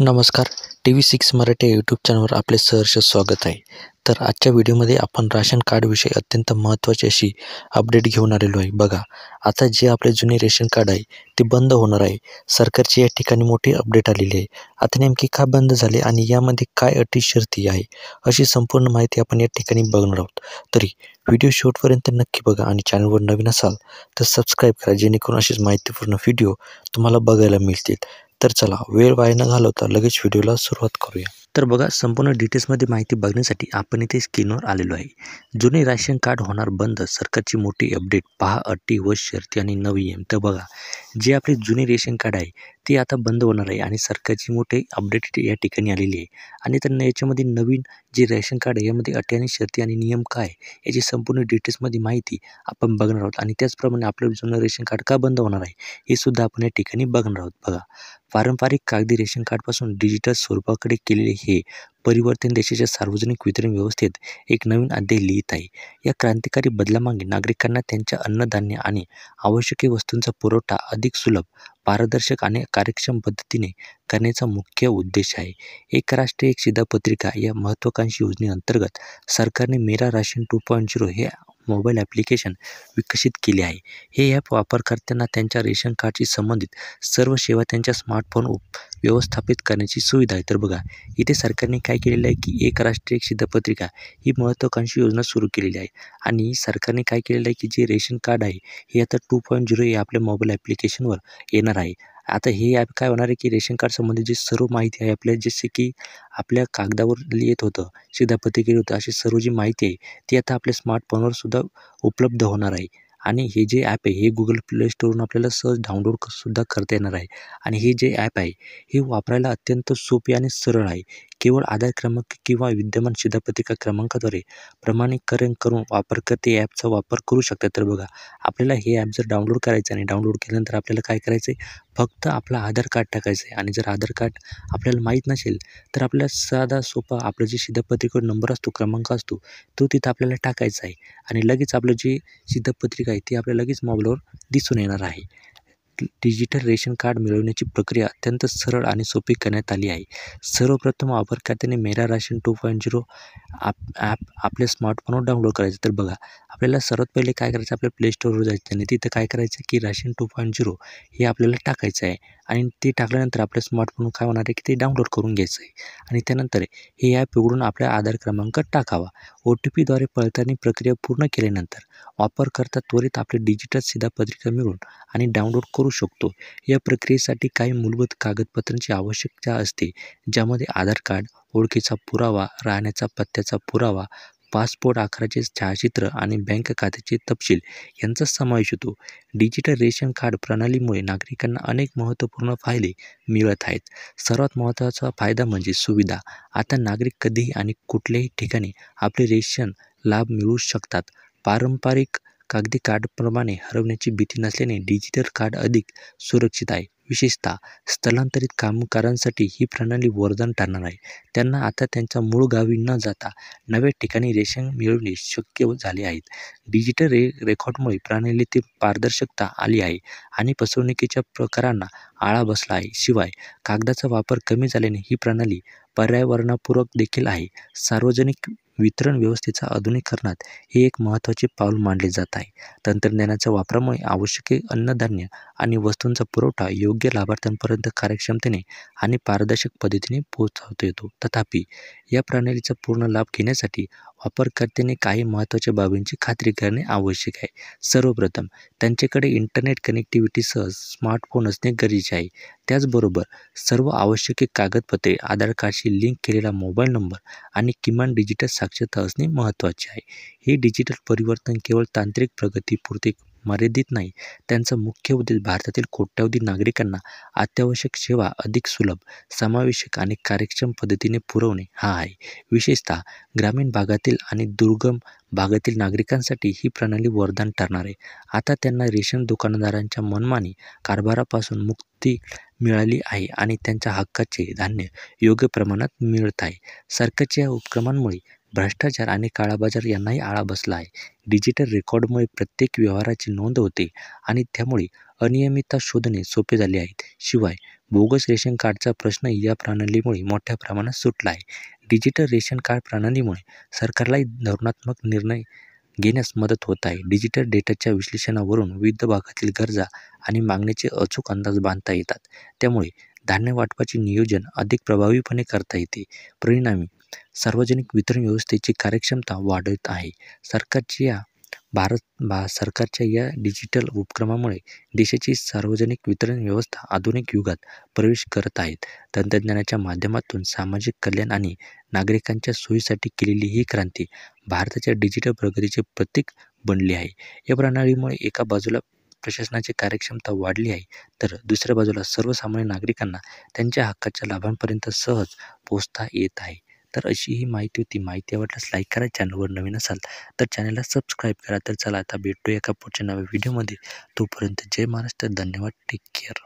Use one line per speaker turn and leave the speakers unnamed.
नमस्कार. TV6 मराठी या YouTube चॅनलवर आपले सहर्ष स्वागत आहे. तर आजच्या व्हिडिओमध्ये आपण राशन कार्डविषयी अत्यंत महत्त्वाची अशी अपडेट घेऊन आलेलो आहे. बघा, आता जे आपले जुने रेशन कार्ड आहे ते बंद होणार आहे. सरकारची या ठिकाणी मोठी अपडेट आलेली आहे. आता नेमकी का बंद झाले आणि यामध्ये काय अटी शर्ती आहे, अशी संपूर्ण माहिती आपण या ठिकाणी बघणार आहोत. तरी व्हिडिओ शेवटपर्यंत नक्की बघा आणि चॅनलवर नवीन असाल तर सबस्क्राईब करा, जेणेकरून अशीच माहितीपूर्ण व्हिडिओ तुम्हाला बघायला मिळतील. तर चला, वेळ वाया न घालवता लगेच व्हिडिओला सुरुवात करूया. तर बघा, संपूर्ण डिटेल्समध्ये माहिती बघण्यासाठी आपण इथे स्क्रीनवर आलेलो आहे. जुने राशन कार्ड होणार बंद, सरकारची मोठी अपडेट, पहा अटी व शर्ती आणि नवी नियम. तर बघा, जे आपले जुने रेशन कार्ड आहे ते आता बंद होणार आहे आणि सरकारची मोठी अपडेट या ठिकाणी आलेली आहे. आणि त्यांना याच्यामध्ये नवीन जे रेशन कार्ड आहे यामध्ये अटी आणि शर्ती आणि नियम काय याची संपूर्ण डिटेल्समध्ये माहिती आपण बघणार आहोत. आणि त्याचप्रमाणे आपलं जुनं रेशन कार्ड का बंद होणार आहे हे सुद्धा आपण या ठिकाणी बघणार आहोत. बघा, पारंपरिक कागदी रेशन कार्डपासून डिजिटल स्वरूपाकडे केलेले हे परिवर्तन देशाच्या सार्वजनिक वितरण व्यवस्थेत एक नवीन अध्याय लिहित आहे. या क्रांतिकारी बदलामागे नागरिकांना त्यांच्या अन्नधान्य आणि आवश्यक वस्तूंचा पुरवठा अधिक सुलभ, पारदर्शक आणि कार्यक्षम पद्धतीने करण्याचा मुख्य उद्देश आहे. एक राष्ट्र एक शिधापत्रिका या महत्त्वाकांक्षी योजनेअंतर्गत सरकारने मेरा राशन 2.0 हे मोबाईल ॲप्लिकेशन विकसित केले आहे. हे ॲप वापरकर्त्यांना त्यांच्या रेशन कार्डशी संबंधित सर्व सेवा त्यांच्या स्मार्टफोन व्यवस्थापित करण्याची सुविधा आहे. तर बघा, इथे सरकारने काय केलेलं आहे की एक राष्ट्र एक शिधापत्रिका ही महत्त्वाकांक्षी योजना सुरू केलेली आहे. आणि सरकारने काय केलेलं आहे की जे रेशन कार्ड आहे हे आता 2.0 हे आपल्या मोबाईल ॲप्लिकेशनवर येणार आहे. आता हे ॲप काय होणार आहे की रेशन कार्ड संबंधित जी सर्व माहिती आहे आपल्या, जसे की आपल्या कागदावर लिहित होतं, शिधापत्रिकेत होतं, अशी सर्व जी माहिती आहे ती आता आपल्या स्मार्टफोनवर सुद्धा उपलब्ध होणार आहे. आणि हे जे ॲप आहे हे Google Play Storeवरून आपल्याला सहज डाउनलोड सुद्धा करता येणार आहे. आणि हे जे ॲप आहे हे वापरायला अत्यंत सोपे आणि सरळ आहे. केवळ आधार क्रमांक किंवा विद्यमान शिधापत्रिका क्रमांकाद्वारे प्रमाणीकरण करून वापरकर्ते ॲपचा वापर करू शकतात. तर बघा, आपल्याला हे ॲप जर डाउनलोड करायचं आणि डाउनलोड केल्यानंतर आपल्याला काय करायचं आहे, फक्त आपलं आधार कार्ड टाकायचं आहे. आणि जर आधार कार्ड आपल्याला माहीत नसेल तर आपल्याला साधा सोपा आपलं जे शिधापत्रिकेवर नंबर असतो, क्रमांक असतो, तो तिथं आपल्याला टाकायचा आहे. आणि लगेच आपलं जे शिधापत्रिका आहे ती आपल्याला लगेच मोबाईलवर दिसून येणार आहे. डिजिटल रेशन कार्ड मिळवण्याची प्रक्रिया अत्यंत सरळ आणि सोपी करण्यात आली आहे. सर्वप्रथम वापरकर्त्याने मेरा राशन 2.0 ॲप आपल्या स्मार्टफोनवर डाउनलोड करायचं. तर बघा, आपल्याला सर्वात पहिले काय करायचं, आपल्या प्ले स्टोअरवर जायचं आणि तिथं काय करायचं की राशन 2.0 हे आपल्याला टाकायचं आहे. आणि ते टाकल्यानंतर आपल्या स्मार्टफोन काय होणार आहे की ते डाउनलोड करून घ्यायचं आहे. आणि त्यानंतर हे ॲप उघडून आपल्या आधार क्रमांक टाकावा. OTPद्वारे पडताळणी प्रक्रिया पूर्ण केल्यानंतर वापरकर्ता त्वरित आपली डिजिटल शिधापत्रिका मिळवून आणि डाउनलोड करू शकतो. या प्रक्रियेसाठी काही मूलभूत कागदपत्रांची आवश्यकता असते, ज्यामध्ये आधार कार्ड, ओळखीचा पुरावा, राहण्याचा पत्त्याचा पुरावा, पासपोर्ट आकाराचे छायाचित्र आणि बँक खात्याचे तपशील यांचा समावेश होतो. डिजिटल रेशन कार्ड प्रणालीमुळे नागरिकांना अनेक महत्त्वपूर्ण फायदे मिळत आहेत. सर्वात महत्त्वाचा फायदा म्हणजे सुविधा. आता नागरिक कधीही आणि कुठल्याही ठिकाणी आपले रेशन लाभ मिळवू शकतात. पारंपरिक कागदी कार्डप्रमाणे हरवण्याची भीती नसल्याने डिजिटल कार्ड अधिक सुरक्षित आहे. विशेषतः स्थलांतरित कामगारांसाठी ही प्रणाली वरदान ठरणार आहे. त्यांना आता त्यांच्या मूळ गावी न जाता नव्या ठिकाणी रेशन मिळवणे शक्य झाले आहे. डिजिटल रेकॉर्डमुळे प्रणालीतील पारदर्शकता आली आहे आणि फसवणुकीच्या प्रकारांना आळा बसला आहे. शिवाय कागदाचा वापर कमी झाल्याने ही प्रणाली पर्यावरणपूरक देखील आहे. सार्वजनिक वितरण व्यवस्थेच्या आधुनिकीकरणात हे एक महत्त्वाचे पाऊल मानले जात आहे. तंत्रज्ञानाच्या वापरामुळे आवश्यक अन्नधान्य आणि वस्तूंचा पुरवठा योग्य लाभार्थ्यांपर्यंत कार्यक्षमतेने आणि पारदर्शक पद्धतीने पोहोचवता येतो. तथापि, या प्रणालीचा पूर्ण लाभ घेण्यासाठी वापरकर्त्याने काही महत्त्वाच्या बाबींची खात्री करणे आवश्यक आहे. सर्वप्रथम, त्यांच्याकडे इंटरनेट कनेक्टिव्हिटीसह स्मार्टफोन असणे गरजेचे आहे. त्याचबरोबर सर्व आवश्यक कागदपत्रे, आधार कार्डशी लिंक केलेला मोबाईल नंबर आणि किमान डिजिटल साक्षरता असणे महत्त्वाचे आहे. हे डिजिटल परिवर्तन केवळ तांत्रिक प्रगतीपुरते मर्यादित नाही, त्यांचा मुख्य उद्देश भारतातील कोट्यावधी नागरिकांना अत्यावश्यक सेवा अधिक सुलभ, समावेशक आणि कार्यक्षम पद्धतीने पुरवणे हा आहे. विशेषतः ग्रामीण भागातील आणि दुर्गम भागातील नागरिकांसाठी ही प्रणाली वरदान ठरणार आहे. आता त्यांना रेशन दुकानदारांच्या मनमानी कारभारापासून मुक्ती मिळाली आहे आणि त्यांच्या हक्काचे धान्य योग्य प्रमाणात मिळत आहे. सरकारच्या या उपक्रमांमुळे भ्रष्टाचार आणि काळाबाजार यांनाही आळा बसला आहे. डिजिटल रेकॉर्डमुळे प्रत्येक व्यवहाराची नोंद होते आणि त्यामुळे अनियमितता शोधणे सोपे झाले आहे. शिवाय बोगस रेशन कार्डचा प्रश्न या प्रणालीमुळे मोठ्या प्रमाणात सुटला आहे. डिजिटल रेशन कार्ड प्रणालीमुळे सरकारलाही धोरणात्मक निर्णय घेण्यास मदत होत आहे. डिजिटल डेटाच्या विश्लेषणावरून विविध भागातील गरजा आणि मागणीचे अचूक अंदाज बांधता येतात. त्यामुळे धान्य वाटपाचे नियोजन अधिक प्रभावीपणे करता येते. परिणामी सार्वजनिक वितरण व्यवस्थेची कार्यक्षमता वाढत आहे. सरकारच्या या डिजिटल उपक्रमामुळे देशाची सार्वजनिक वितरण व्यवस्था आधुनिक युगात प्रवेश करत आहे. तंत्रज्ञानाच्या माध्यमातून सामाजिक कल्याण आणि नागरिकांच्या सोयीसाठी केलेली ही क्रांती भारताच्या डिजिटल प्रगतीचे प्रतीक बनली आहे. या प्रणालीमुळे एका बाजूला प्रशासनाची कार्यक्षमता वाढली आहे, तर दुसऱ्या बाजूला सर्वसामान्य नागरिकांना त्यांच्या हक्काच्या लाभांपर्यंत सहज पोहोचता येत आहे. तर अशी ही माहिती होती. माहिती आवडल्यास लाईक करा. चॅनलवर नवीन असाल तर चॅनलला सबस्क्राईब करा. तर चला आता भेटूया एका पुढच्या नव्या व्हिडिओमध्ये. तोपर्यंत जय महाराष्ट्र. धन्यवाद. Take care.